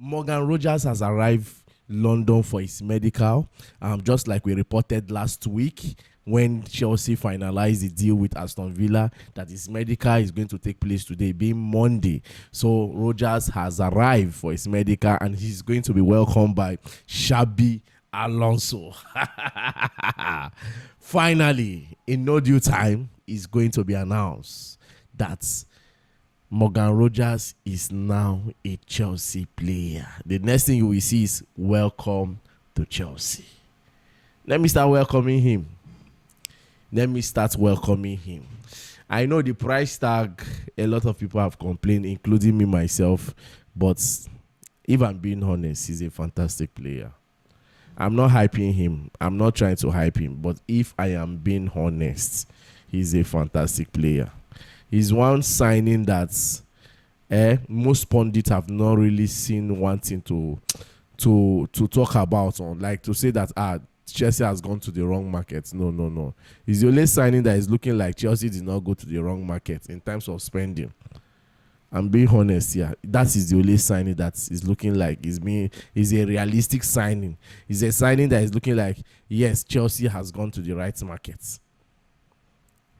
Morgan Rogers has arrived London for his medical, just like we reported last week when Chelsea finalized the deal with Aston Villa that his medical is going to take place today, being Monday. So Rogers has arrived for his medical and he's going to be welcomed by Xabi Alonso. Finally, in no due time, it's going to be announced that Morgan Rogers is now a Chelsea player. The next thing you will see is welcome to Chelsea. Let me start welcoming him. I know the price tag, a lot of people have complained, including me myself. But if I'm being honest, he's a fantastic player. I'm not hyping him. I'm not trying to hype him. But if I am being honest, he's a fantastic player. He's one signing that most pundits have not really seen wanting to talk about, on like to say that Chelsea has gone to the wrong market. No. It's the only signing that is looking like Chelsea did not go to the wrong market in terms of spending. I'm being honest here. That is the only signing that is looking like is a realistic signing. It's a signing that is looking like, yes, Chelsea has gone to the right market.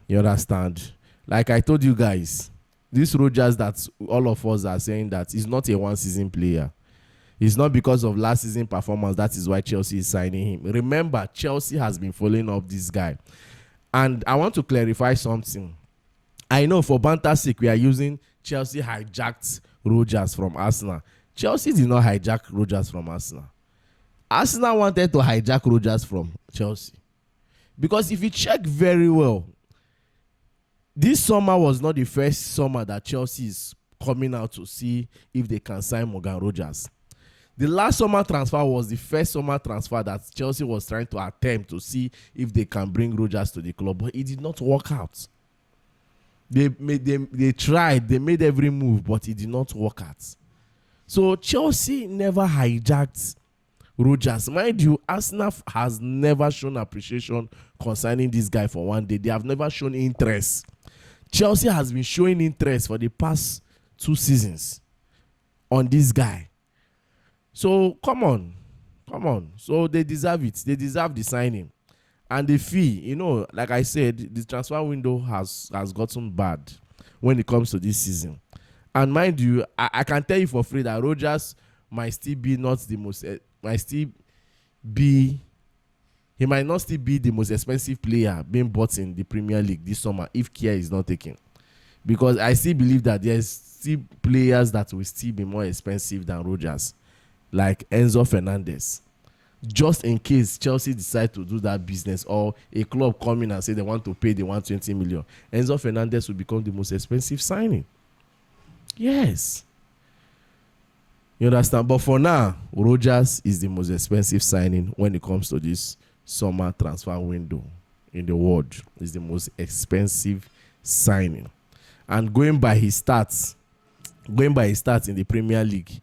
You understand? Like I told you guys, this Rogers that all of us are saying that is not a one-season player. It's not because of last season performance. That is why Chelsea is signing him. Remember, Chelsea has been following up this guy. And I want to clarify something. I know for banter's sake, we are using Chelsea hijacked Rogers from Arsenal. Chelsea did not hijack Rogers from Arsenal. Arsenal wanted to hijack Rogers from Chelsea. Because if you check very well, this summer was not the first summer that Chelsea is coming out to see if they can sign Morgan Rogers. The last summer transfer was the first summer transfer that Chelsea was trying to attempt to see if they can bring Rogers to the club, but it did not work out. They tried, they made every move, but it did not work out. So Chelsea never hijacked Rogers. Mind you, Arsenal has never shown appreciation concerning this guy for one day. They have never shown interest. Chelsea has been showing interest for the past 2 seasons on this guy. So come on. So they deserve it. They deserve the signing. And the fee, like I said, the transfer window has gotten bad when it comes to this season. And mind you, I can tell you for free that Rogers might still be not the most, he might not still be the most expensive player being bought in the Premier League this summer if care is not taken. Because I still believe that there's still players that will still be more expensive than Rogers, like Enzo Fernandez. Just in case Chelsea decide to do that business, or a club come in and say they want to pay the 120 million, Enzo Fernandez will become the most expensive signing. Yes. You understand? But for now, Rogers is the most expensive signing when it comes to this summer transfer window in the world. Is the most expensive signing. And going by his stats in the Premier League,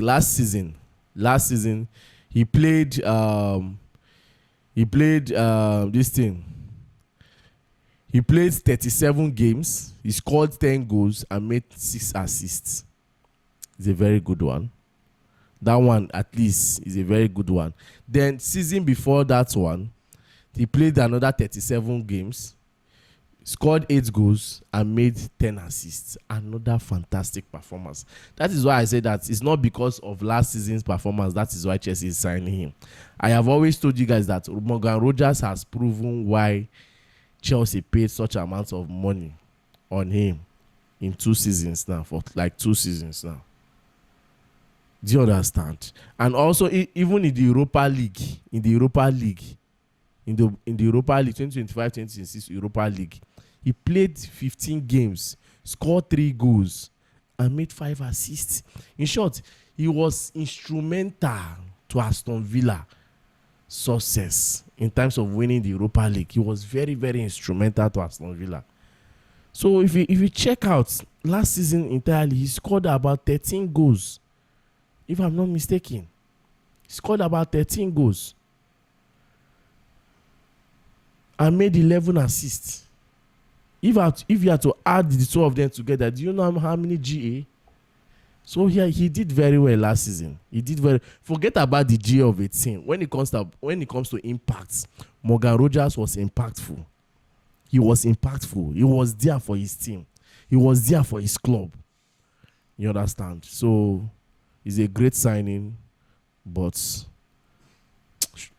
last season he played this thing. He played 37 games. He scored 10 goals and made 6 assists. It's a very good one. That one, at least, is a very good one. Then, season before that one, he played another 37 games, scored 8 goals, and made 10 assists. Another fantastic performance. That is why I say that it's not because of last season's performance. That is why Chelsea is signing him. I have always told you guys that Morgan Rogers has proven why Chelsea paid such amounts of money on him in 2 seasons now, for like 2 seasons now. Do you understand? And also, even in the Europa League, 2025-2026 Europa League, he played 15 games, scored 3 goals, and made 5 assists. In short, he was instrumental to Aston Villa success in terms of winning the Europa League. He was very, very instrumental to Aston Villa. So if you check out last season entirely, he scored about 13 goals. If I'm not mistaken, he scored about 13 goals and made 11 assists. If you had to add the 2 of them together, do you know how many GA? So he did very well last season. He did very. Forget about the G of a team. When it comes to impact, Morgan Rogers was impactful. He was impactful. He was there for his team. He was there for his club. You understand? So it's a great signing, but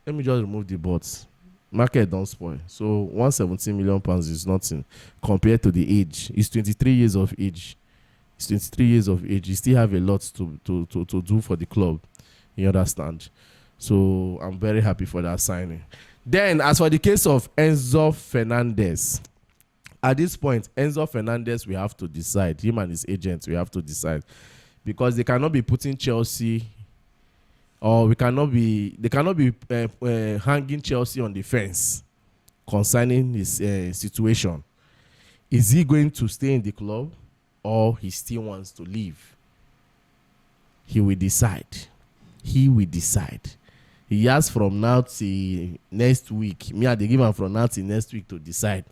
let me just remove the buts. Market don't spoil. So £117 million is nothing compared to the age. He's 23 years of age. He's 23 years of age. He still have a lot to do for the club. You understand? So I'm very happy for that signing. Then, as for the case of Enzo Fernandez, at this point, Enzo Fernandez, we have to decide. Him and his agent, we have to decide. Because they cannot be putting Chelsea, or they cannot be hanging Chelsea on the fence concerning his situation. Is he going to stay in the club, or he still wants to leave? He will decide. He will decide. He has from now till next week. Me, I dey give him from now till next week to decide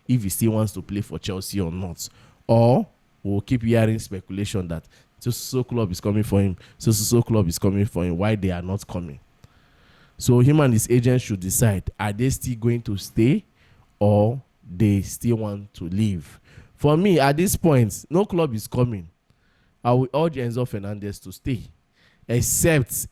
if he still wants to play for Chelsea or not. Or we'll keep hearing speculation that so club is coming for him. So club is coming for him. Why they are not coming? So him and his agent should decide. Are they still going to stay, or they still want to leave? For me, at this point, no club is coming. I will urge Enzo Fernandez to stay. Except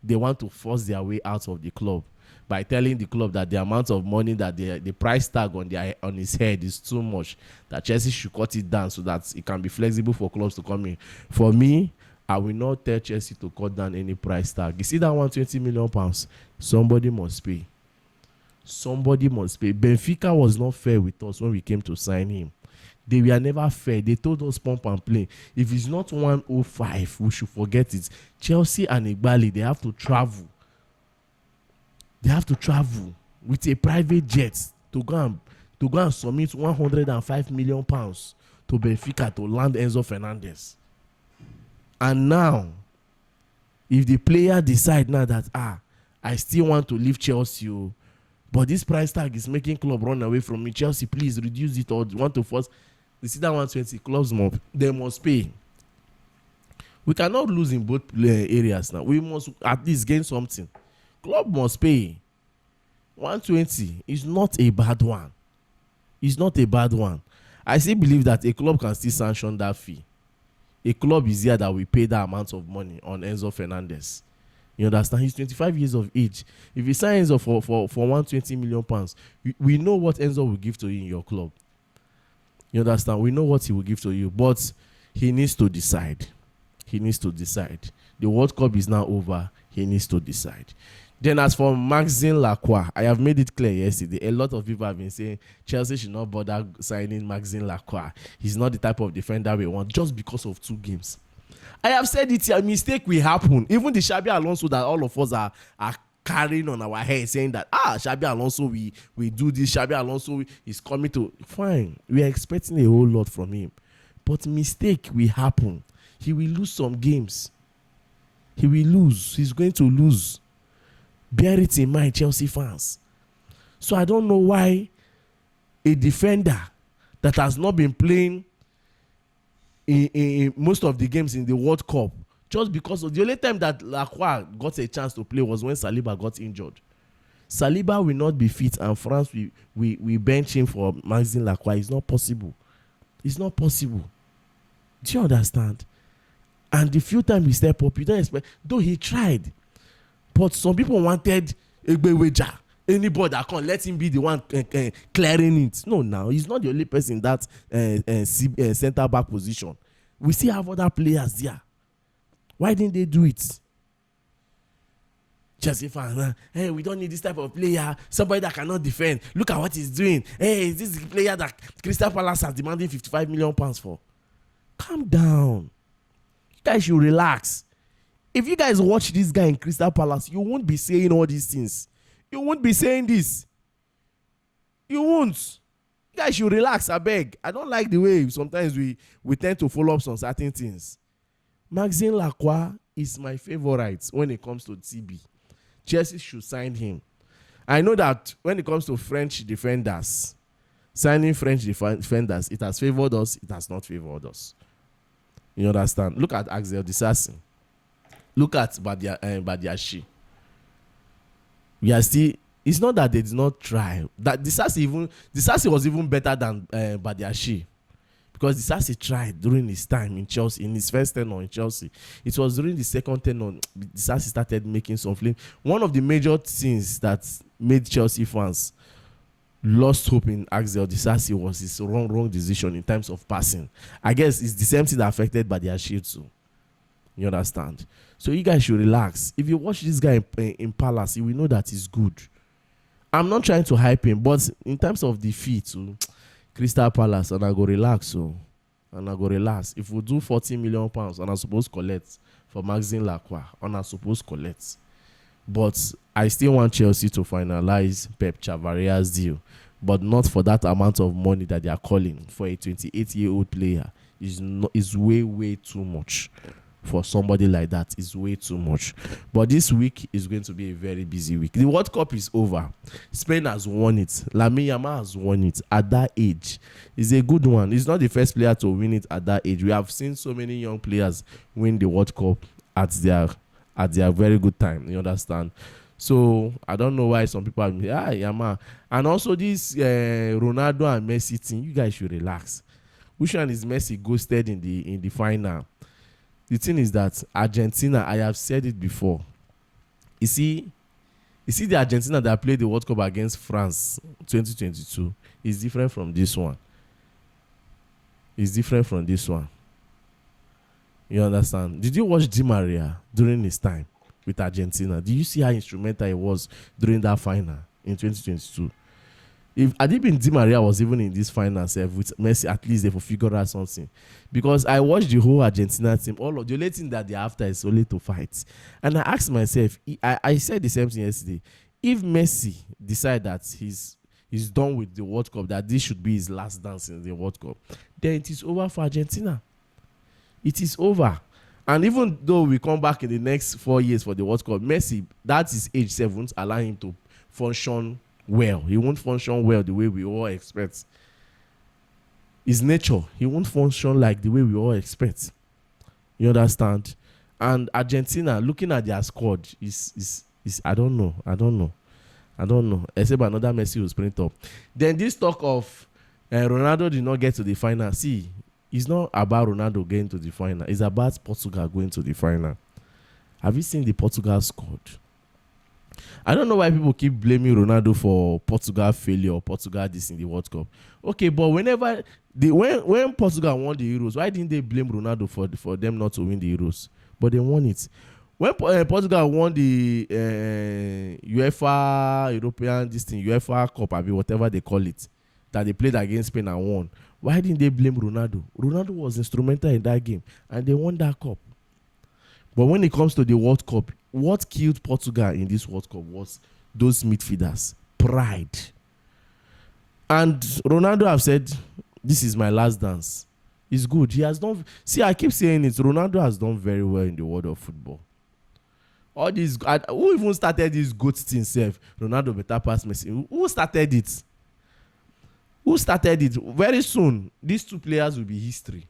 they want to force their way out of the club by telling the club that the amount of money that the price tag on his head is too much, that Chelsea should cut it down so that it can be flexible for clubs to come in. For me, I will not tell Chelsea to cut down any price tag. You see that £120 million? Somebody must pay. Somebody must pay. Benfica was not fair with us when we came to sign him. They were never fair. They told us pump and play. If it's not 105, we should forget it. Chelsea and Igbali, they have to travel. They have to travel with a private jet to go and submit £105 million to Benfica to land Enzo Fernandez. And now, if the player decide now that I still want to leave Chelsea, but this price tag is making club run away from me, Chelsea, please reduce it, or want to force. You see that 120 clubs they must pay. We cannot lose in both areas now. We must at least gain something. Club must pay. 120 is not a bad one. It's not a bad one. I still believe that a club can still sanction that fee. A club is here that will pay that amount of money on Enzo Fernandez. You understand? He's 25 years of age. If he signs Enzo for £120 million, we know what Enzo will give to you in your club. You understand? We know what he will give to you. But he needs to decide. He needs to decide. The World Cup is now over. He needs to decide. Then as for Maxime Lacroix, I have made it clear yesterday. A lot of people have been saying Chelsea should not bother signing Maxime Lacroix. He's not the type of defender we want just because of 2 games. I have said it, a mistake will happen. Even the Xabi Alonso that all of us are carrying on our head, saying that Xabi Alonso we do this, Xabi Alonso is coming to. Fine, we are expecting a whole lot from him, but mistake will happen. He will lose some games. He will lose. He's going to lose. Bear it in mind, Chelsea fans. So I don't know why a defender that has not been playing in most of the games in the World Cup, just because of the only time that Lacroix got a chance to play was when Saliba got injured. Saliba will not be fit, and France we bench him for Maxime Lacroix. It's not possible. It's not possible. Do you understand? And the few times he step up, you don't expect. Though he tried, but some people wanted Egbeweja. Anybody that can't let him be the one clearing it. No, now he's not the only person in that center back position. We still have other players there. Why didn't they do it? Chelsea fans, hey, we don't need this type of player. Somebody that cannot defend. Look at what he's doing. Hey, is this the player that Crystal Palace has demanding £55 million for? Calm down. You guys should relax. If you guys watch this guy in Crystal Palace, you won't be saying all these things. You won't be saying this. You won't. You guys should relax, I beg. I don't like the way sometimes we tend to follow up on certain things. Maxime Lacroix is my favorite when it comes to TB. Chelsea should sign him. I know that when it comes to French defenders, signing French defenders, it has favored us, it has not favored us. You understand? Look at Axel Disasi. Look at Badiashi. We are still. It's not that they did not try. That Disasi was even better than Badiashi, because Disasi tried during his time in Chelsea, in his first tenure in Chelsea. It was during the second tenure Disasi started making some flame. One of the major things that made Chelsea fans lost hope in Axel Disasi was his wrong decision in terms of passing. I guess it's the same thing that affected Badiashi too. You understand? So you guys should relax. If you watch this guy in Palace, you will know that he's good. I'm not trying to hype him, but in terms of the fee to Crystal Palace, and I go relax. So, and I go relax. If we do £40 million, and I suppose collect for Maxine Lacroix, and I suppose collect. But I still want Chelsea to finalize Pep Chavaria's deal, but not for that amount of money that they are calling for a 28-year-old player. Is way too much. For somebody like that, is way too much. But this week is going to be a very busy week. The World Cup is over. Spain has won it. Lamine Yamal has won it at that age. It's a good one. He's not the first player to win it at that age. We have seen so many young players win the World Cup at their very good time. You understand? So I don't know why some people are Yamal. And also this Ronaldo and Messi thing. You guys should relax. Which one is Messi ghosted in the final? The thing is that Argentina, I have said it before. You see the Argentina that played the World Cup against France 2022 is different from this one. It's different from this one. You understand? Did you watch Di Maria during his time with Argentina? Did you see how instrumental he was during that final in 2022? If Adibin Di Maria was even in this final with Messi, at least they will figure out something. Because I watched the whole Argentina team, all of the only thing that they're after is only to fight. And I asked myself, I said the same thing yesterday. If Messi decide that he's done with the World Cup, that this should be his last dance in the World Cup, then it is over for Argentina. It is over. And even though we come back in the next 4 years for the World Cup, Messi, that is age 7, won't allow him to function well. He won't function well the way we all expect. His nature, he won't function like the way we all expect. You understand? And Argentina, looking at their squad, is I don't know. Except another Messi will sprint up. Then this talk of Ronaldo did not get to the final. See, it's not about Ronaldo getting to the final. It's about Portugal going to the final. Have you seen the Portugal squad? I don't know why people keep blaming Ronaldo for Portugal failure or Portugal this in the World Cup. Okay, but when Portugal won the Euros, why didn't they blame Ronaldo for them not to win the Euros? But they won it. When Portugal won the UEFA UEFA Cup, I mean, whatever they call it, that they played against Spain and won, why didn't they blame Ronaldo? Ronaldo was instrumental in that game, and they won that cup. But when it comes to the World Cup, what killed Portugal in this World Cup was those midfielders. Pride. And Ronaldo have said, this is my last dance. It's good. He has done... See, I keep saying it. Ronaldo has done very well in the world of football. All these... Who even started this GOAT thing, self? Ronaldo better pass Messi. Who started it? Who started it? Very soon, these two players will be history.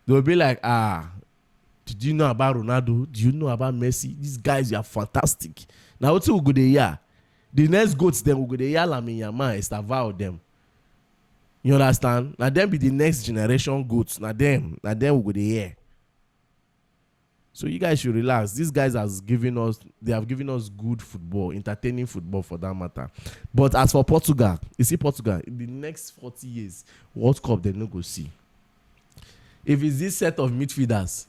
They will be like, did you know about Ronaldo? Do you know about Messi? These guys are fantastic. Now, what's we go there? The next goats, then we go there. Lamine Yamal, Estevao, them. You understand? Now, them be the next generation goats. Now, them we go there. So, you guys should relax. These guys have given us good football, entertaining football for that matter. But as for Portugal, you see Portugal, in the next 40 years, World Cup, they're not going to see. If it's this set of midfielders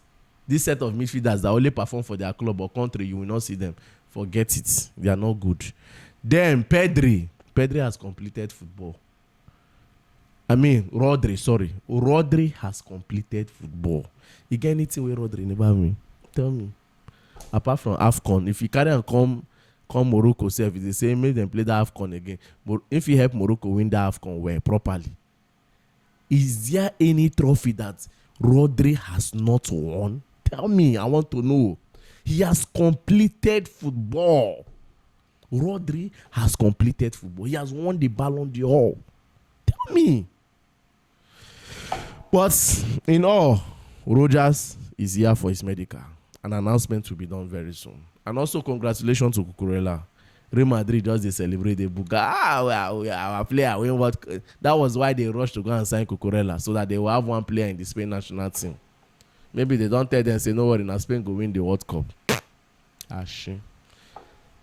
that only perform for their club or country, you will not see them. Forget it. They are not good. Then Pedri has completed football. Rodri has completed football. You get anything with Rodri never mean? Tell me. Apart from AFCON, if you carry and come Morocco, if they say make them play the AFCON again, but if you help Morocco win the AFCON well properly, is there any trophy that Rodri has not won? Tell me, I want to know. He has completed football. Rodri has completed football. He has won the Ballon d'Or. Tell me. But in all, Rogers is here for his medical. An announcement will be done very soon. And also, congratulations to Cucurella. Real Madrid just they celebrate the book. Our player win what? That was why they rushed to go and sign Cucurella, so that they will have one player in the Spain national team. Maybe they don't tell them, say no worry, now Spain go win the World Cup.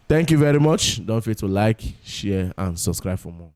Thank you very much. Don't forget to like, share, and subscribe for more.